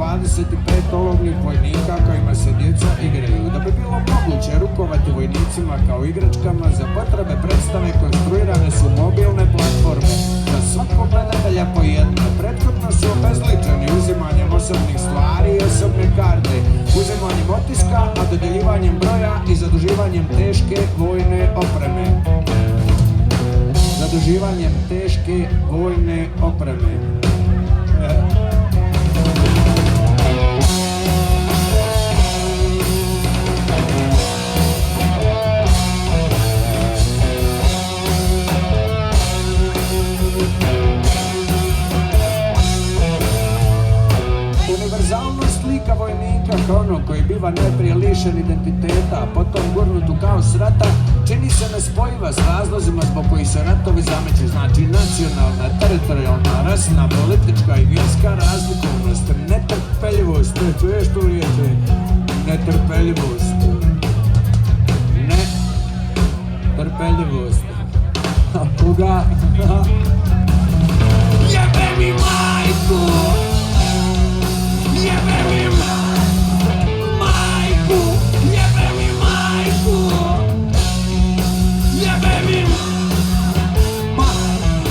25 olovnih vojnika kojima se djeca igraju. Da bi bilo moguće rukovati vojnicima kao igračkama, za potrebe predstave konstruirane su mobilne platforme za svakog gledatelja po jedno. Prethodno su obezličeni uzimanjem osobnih stvari i osobne karte, uzimanjem otiska, a dodeljivanjem broja i zaduživanjem teške vojne opreme. Zaduživanjem teške vojne opreme. Univerzalnost lika vojnika kao onog koji biva najprije lišen identiteta, a potom gurnut u kaos rata, čini se nespojiva s razlozima zbog kojih se ratovi zameću. Znači nacionalna, teritorijalna, rasna, politička i vjerska razlikovnost, netrpeljivost, čuješ tu riječi? Netrpeljivost. Netrpeljivost. A koga? Jebe mi majku! Jebe mi majku! Jebe mi majku! Jebe mi majku!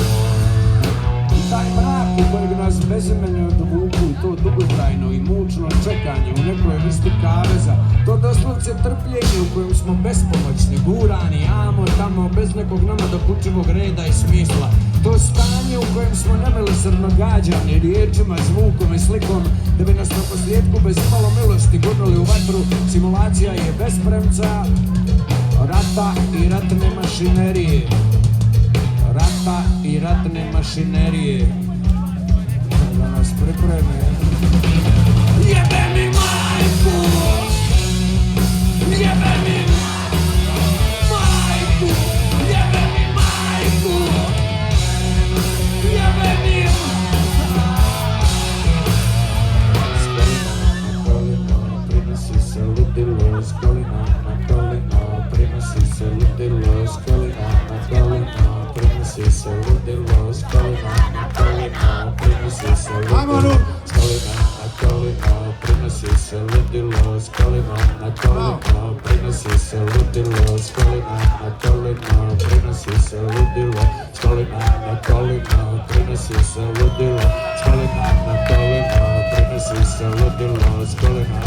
Taj mrak u kojeg nas bezimenje odvuku i to dugotrajno i mučno čekanje u nekoj vrsti kaveza, to doslovce trpljenje u kojem smo bespomoćni, gurani, amo tamo, bez nekog nama dokučivog reda i smisla. To stanje u kojem smo nemilosrdno gađani riječima, zvukom i slikom, da bi nas na posljedku bez imalo milosti gurnuli u vatru. Simulacija je bespremca rata i ratne mašinerije. Rata i ratne mašinerije. Da nas pripreme. Jebe mi majku! Jebe mi majku! Jebe mi majku! Jebe mi prinosi se ludilo, s kolina na kolino, prinosi se ludilo, s kolina na kolino, prinosi se ludilo, s kolina na kolino, prinosi se ludilo, s kolina na kolino, prinosi se ludilo, s kolina na kolino, prinosi se ludilo, s kolina na kolino, prinosi se ludilo, s kolina na kolino, prinosi se ludilo, s kolina na kolino, prinosi se ludilo, s kolina